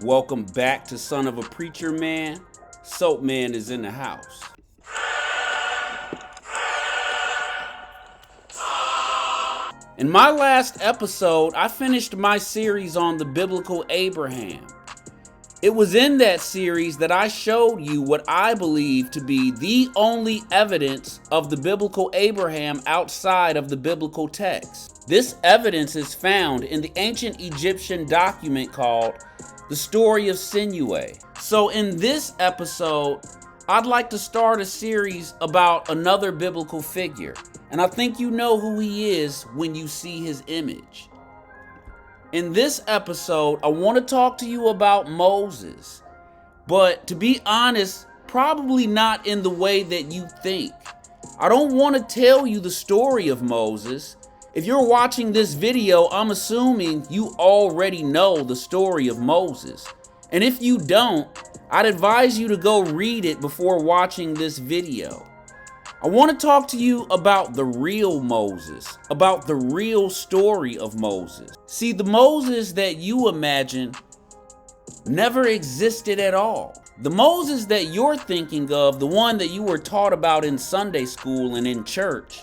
Welcome back to Son of a Preacher Man. Soapman is in the house. In my last episode, I finished my series on the biblical Abraham. It was in that series that I showed you what I believe to be the only evidence of the biblical Abraham outside of the biblical text. This evidence is found in the ancient Egyptian document called the Story of Sinuhe. So in this episode, I'd like to start a series about another biblical figure. And I think you know who he is when you see his image. In this episode, I want to talk to you about Moses. But to be honest, probably not in the way that you think. I don't want to tell you the story of Moses. If you're watching this video, I'm assuming you already know the story of Moses. And if you don't, I'd advise you to go read it before watching this video. I want to talk to you about the real Moses, about the real story of Moses. See, the Moses that you imagine never existed at all. The Moses that you're thinking of, the one that you were taught about in Sunday school and in church,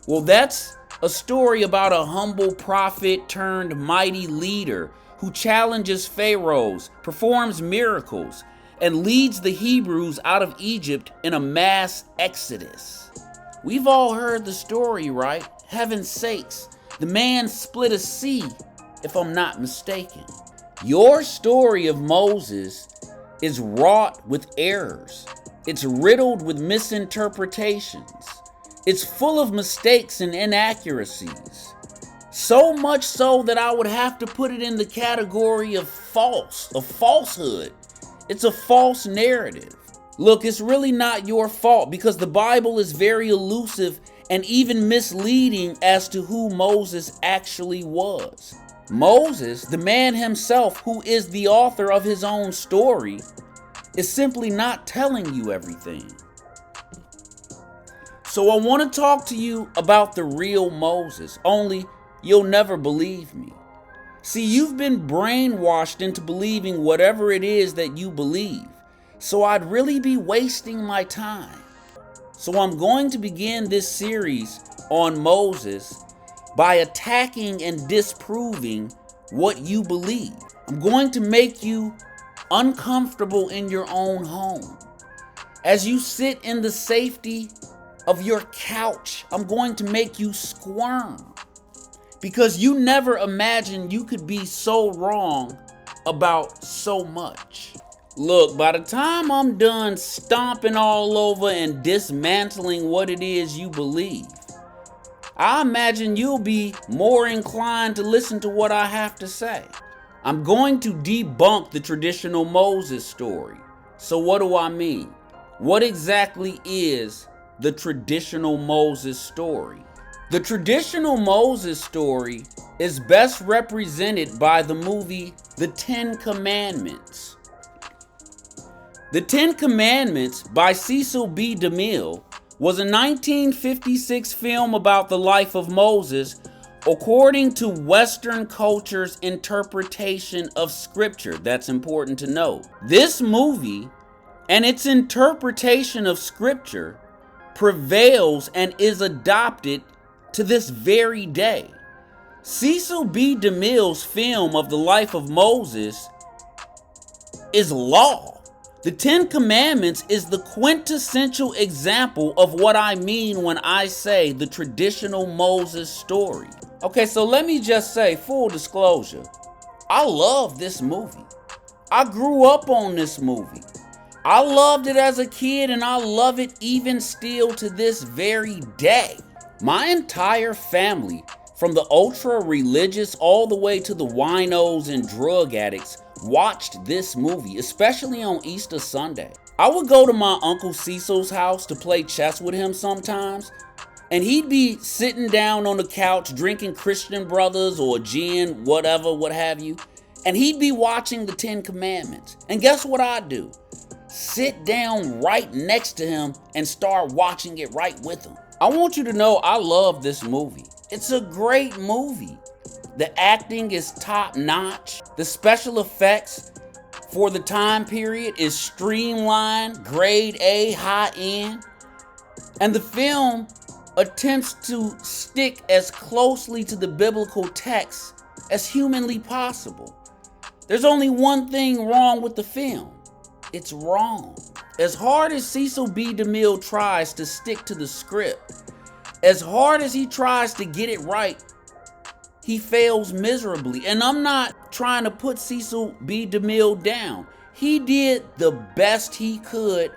well, that's a story about a humble prophet turned mighty leader who challenges pharaohs, performs miracles, and leads the Hebrews out of Egypt in a mass exodus. We've all heard the story, right? Heaven's sakes, the man split a sea, if I'm not mistaken. Your story of Moses is wrought with errors. It's riddled with misinterpretations. It's full of mistakes and inaccuracies. So much so that I would have to put it in the category of falsehood. It's a false narrative. Look, it's really not your fault because the Bible is very elusive and even misleading as to who Moses actually was. Moses, the man himself who is the author of his own story, is simply not telling you everything. So I want to talk to you about the real Moses, only you'll never believe me. See, you've been brainwashed into believing whatever it is that you believe, so I'd really be wasting my time. So I'm going to begin this series on Moses by attacking and disproving what you believe. I'm going to make you uncomfortable in your own home. As you sit in the safety of your couch, I'm going to make you squirm. Because you never imagined you could be so wrong about so much. Look, by the time I'm done stomping all over and dismantling what it is you believe, I imagine you'll be more inclined to listen to what I have to say. I'm going to debunk the traditional Moses story. So what do I mean? What exactly is the traditional Moses story? The traditional Moses story is best represented by the movie The Ten Commandments. The Ten Commandments by Cecil B. DeMille was a 1956 film about the life of Moses according to Western culture's interpretation of Scripture. That's important to note. This movie and its interpretation of Scripture prevails and is adopted to this very day. Cecil B. DeMille's film of the life of Moses is law. The Ten Commandments is the quintessential example of what I mean when I say the traditional Moses story. Okay, so let me just say, full disclosure, I love this movie. I grew up on this movie. I loved it as a kid and I love it even still to this very day. My entire family, from the ultra-religious all the way to the winos and drug addicts, watched this movie, especially on Easter Sunday. I would go to my Uncle Cecil's house to play chess with him sometimes, and he'd be sitting down on the couch drinking Christian Brothers or gin, whatever, what have you, and he'd be watching the Ten Commandments. And guess what I'd do? Sit down right next to him and start watching it right with him. I want you to know I love this movie. It's a great movie. The acting is top notch. The special effects for the time period is streamlined, grade A, high end, and the film attempts to stick as closely to the biblical text as humanly possible. There's only one thing wrong with the film. It's wrong. As hard as Cecil B. DeMille tries to stick to the script, as hard as he tries to get it right, he fails miserably. And I'm not trying to put Cecil B. DeMille down. He did the best he could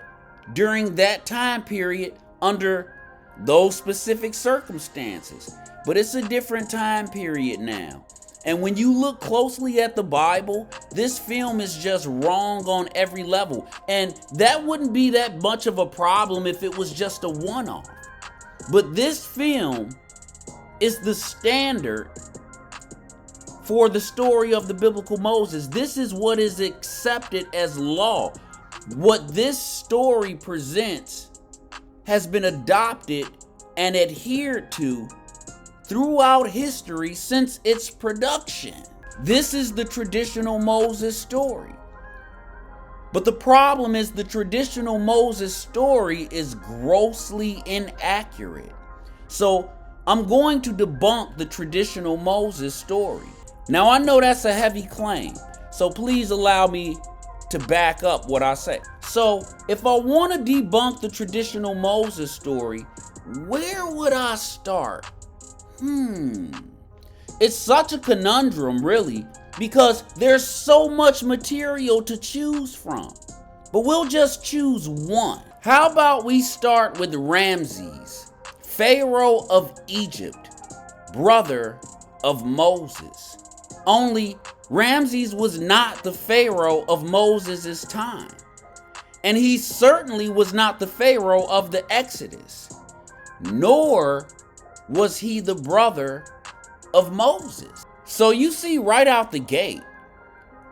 during that time period under those specific circumstances. But it's a different time period now. And when you look closely at the Bible, this film is just wrong on every level. And that wouldn't be that much of a problem if it was just a one-off. But this film is the standard for the story of the biblical Moses. This is what is accepted as law. What this story presents has been adopted and adhered to throughout history since its production. This is the traditional Moses story. But the problem is the traditional Moses story is grossly inaccurate. So I'm going to debunk the traditional Moses story. Now I know that's a heavy claim, so please allow me to back up what I say. So if I want to debunk the traditional Moses story, where would I start? It's such a conundrum, really, because there's so much material to choose from. But we'll just choose one. How about we start with Ramses, Pharaoh of Egypt, brother of Moses. Only Ramses was not the Pharaoh of Moses' time. And he certainly was not the Pharaoh of the Exodus. Nor was he the brother of Moses. So you see right out the gate,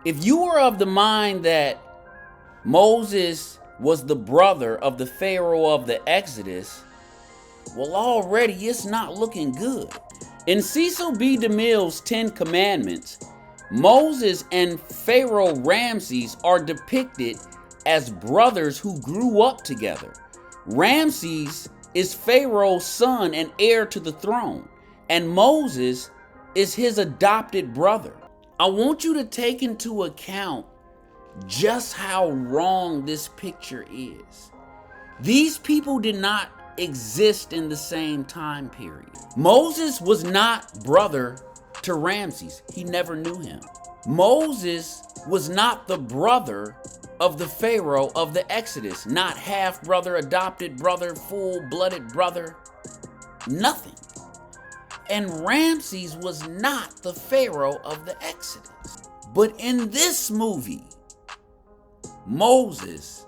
if you were of the mind that Moses was the brother of the Pharaoh of the Exodus, well, already it's not looking good. In Cecil B. DeMille's 10 Commandments, Moses and Pharaoh Ramses are depicted as brothers who grew up together. Ramses is Pharaoh's son and heir to the throne, and Moses is his adopted brother. I want you to take into account just how wrong this picture is. These people did not exist in the same time period. Moses was not brother to Ramses. He never knew him. Moses was not the brother of the Pharaoh of the Exodus. Not half brother, adopted brother, full-blooded brother. Nothing. And Ramses was not the Pharaoh of the Exodus. But in this movie, Moses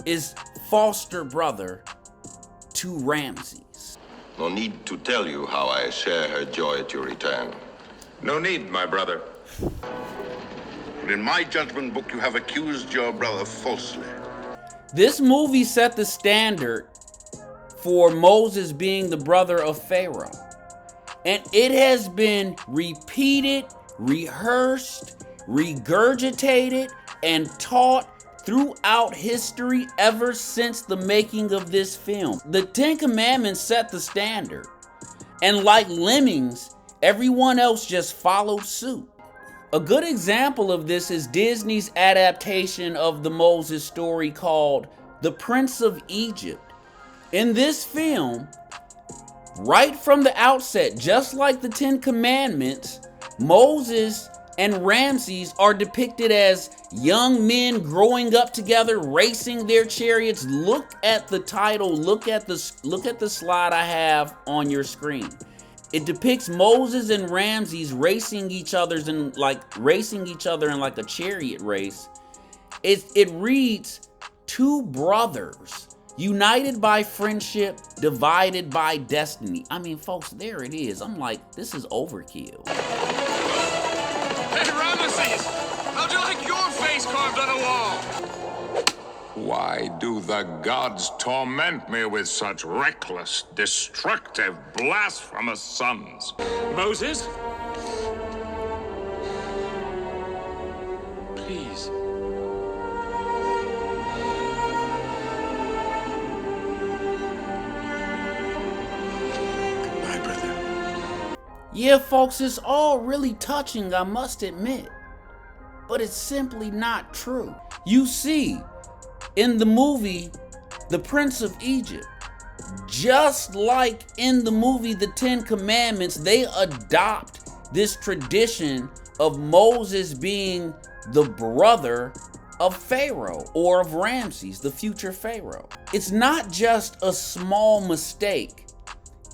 is foster brother to Ramses. No need to tell you how I share her joy at your return. No need, my brother. But in my judgment book, you have accused your brother falsely. This movie set the standard for Moses being the brother of Pharaoh. And it has been repeated, rehearsed, regurgitated, and taught throughout history ever since the making of this film. The 10 Commandments set the standard. And like lemmings, everyone else just followed suit. A good example of this is Disney's adaptation of the Moses story called The Prince of Egypt. In this film, right from the outset, just like the 10 Commandments, Moses and Ramses are depicted as young men growing up together, racing their chariots. Look at the title, look at the slide I have on your screen. It depicts Moses and Ramses racing each other in like a chariot race. It reads, two brothers united by friendship, divided by destiny. I mean, folks, there it is. I'm like, this is overkill. Hey, Ramesses, how'd you like your face carved on a wall? Why do the gods torment me with such reckless, destructive, blasphemous sons? Moses? Please, Yeah, folks, it's all really touching, I must admit. But it's simply not true. You see, in the movie, The Prince of Egypt, just like in the movie The Ten Commandments, they adopt this tradition of Moses being the brother of Pharaoh or of Ramses, the future Pharaoh. It's not just a small mistake,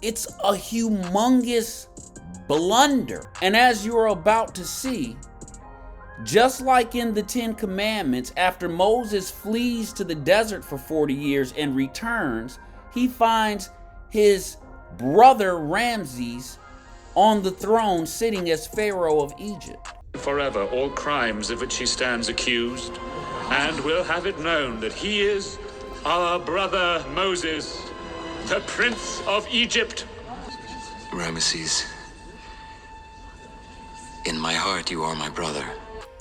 it's a humongous blunder. And as you're about to see, just like in the Ten Commandments, after Moses flees to the desert for 40 years and returns, he finds his brother Ramses on the throne sitting as Pharaoh of Egypt. Forever all crimes of which he stands accused, and will have it known that he is our brother Moses, the Prince of Egypt. Ramesses, in my heart you are my brother.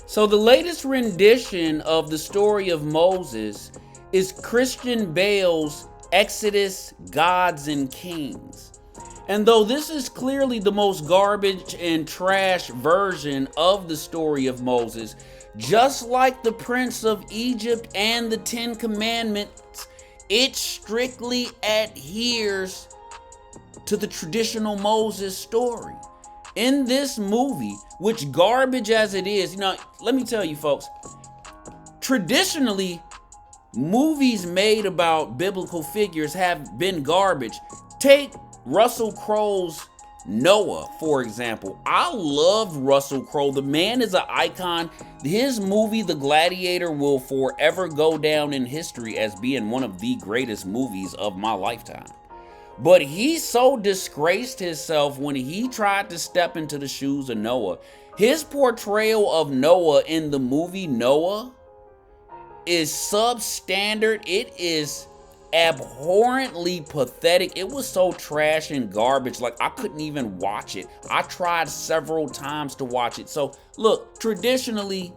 So the latest rendition of the story of Moses is Christian Bale's Exodus, Gods and Kings. And though this is clearly the most garbage and trash version of the story of Moses, just like the Prince of Egypt and the Ten Commandments, it strictly adheres to the traditional Moses story. In this movie, which garbage as it is, let me tell you folks, traditionally, movies made about biblical figures have been garbage. Take Russell Crowe's Noah, for example. I love Russell Crowe. The man is an icon. His movie, The Gladiator, will forever go down in history as being one of the greatest movies of my lifetime. But he so disgraced himself when he tried to step into the shoes of Noah. His portrayal of Noah in the movie Noah is substandard. It is abhorrently pathetic. It was so trash and garbage, like I couldn't even watch it. I tried several times to watch it. So look, traditionally,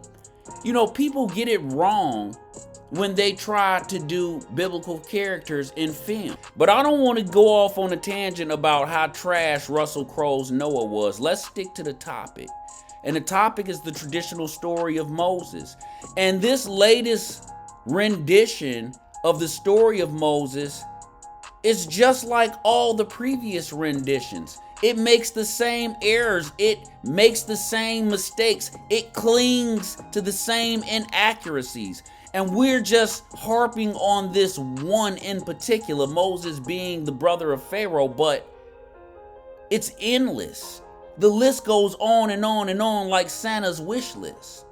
people get it wrong when they try to do biblical characters in film. But I don't want to go off on a tangent about how trash Russell Crowe's Noah was. Let's stick to the topic. And the topic is the traditional story of Moses. And this latest rendition of the story of Moses is just like all the previous renditions. It makes the same errors. It makes the same mistakes. It clings to the same inaccuracies. And we're just harping on this one in particular, Moses being the brother of Pharaoh, but it's endless. The list goes on and on and on like Santa's wish list.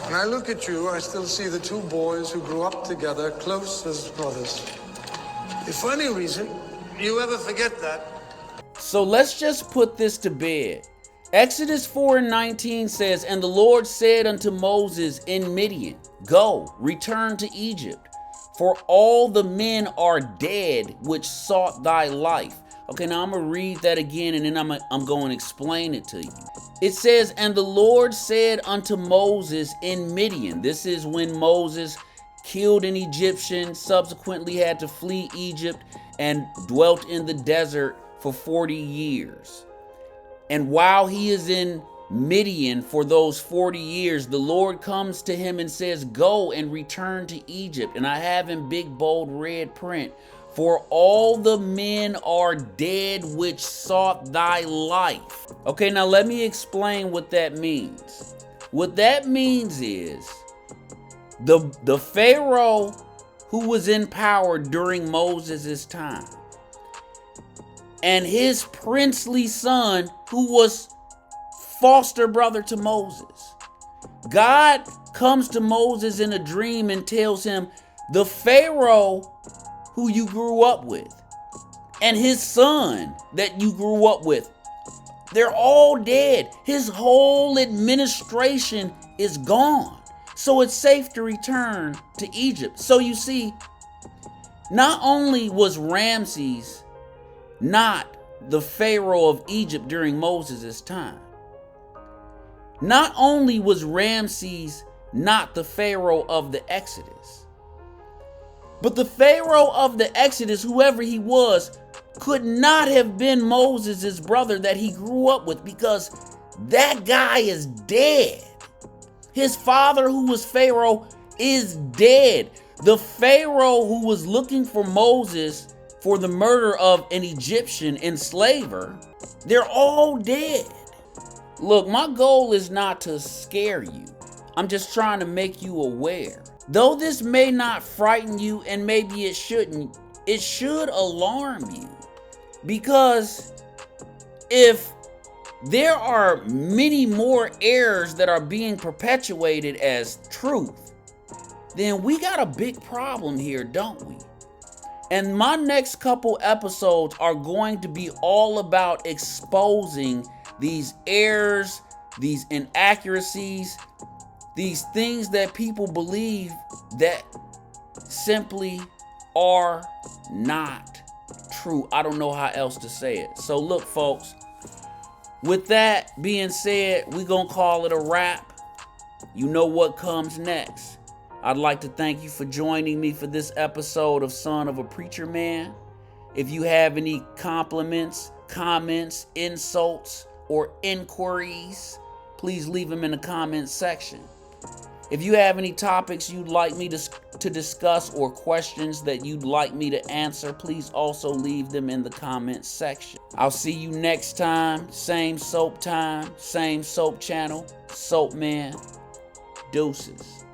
When I look at you, I still see the two boys who grew up together, close as brothers. If for any reason you ever forget that. So let's just put this to bed. Exodus 4:19 says, "And the Lord said unto Moses in Midian, Go, return to Egypt, for all the men are dead which sought thy life." Okay, now I'm going to read that again, and then I'm going to explain it to you. It says, "And the Lord said unto Moses in Midian." This is when Moses killed an Egyptian, subsequently had to flee Egypt, and dwelt in the desert for 40 years. And while he is in Midian for those 40 years, the Lord comes to him and says, "Go and return to Egypt." And I have in big bold red print, "For all the men are dead which sought thy life." Okay, now let me explain what that means. What that means is the Pharaoh who was in power during Moses' time, and his princely son who was foster brother to Moses. God comes to Moses in a dream and tells him, the Pharaoh who you grew up with and his son that you grew up with, they're all dead. His whole administration is gone. So it's safe to return to Egypt. So you see, not only was Ramses not the Pharaoh of Egypt during Moses' time, not only was Ramses not the Pharaoh of the Exodus, But the Pharaoh of the Exodus, whoever he was, could not have been Moses' brother that he grew up with, because that guy is dead. His father, who was Pharaoh, is dead. The Pharaoh who was looking for Moses for the murder of an Egyptian enslaver, they're all dead. Look, my goal is not to scare you. I'm just trying to make you aware. Though this may not frighten you, and maybe it shouldn't, it should alarm you. Because if there are many more errors that are being perpetuated as truth, then we got a big problem here, don't we? And my next couple episodes are going to be all about exposing these errors, these inaccuracies, these things that people believe that simply are not true. I don't know how else to say it. So look, folks, with that being said, we're going to call it a wrap. You know what comes next. I'd like to thank you for joining me for this episode of Son of a Preacher Man. If you have any compliments, comments, insults, or inquiries, please leave them in the comments section. If you have any topics you'd like me to discuss or questions that you'd like me to answer, please also leave them in the comments section. I'll see you next time. Same soap channel. Soapman. Deuces.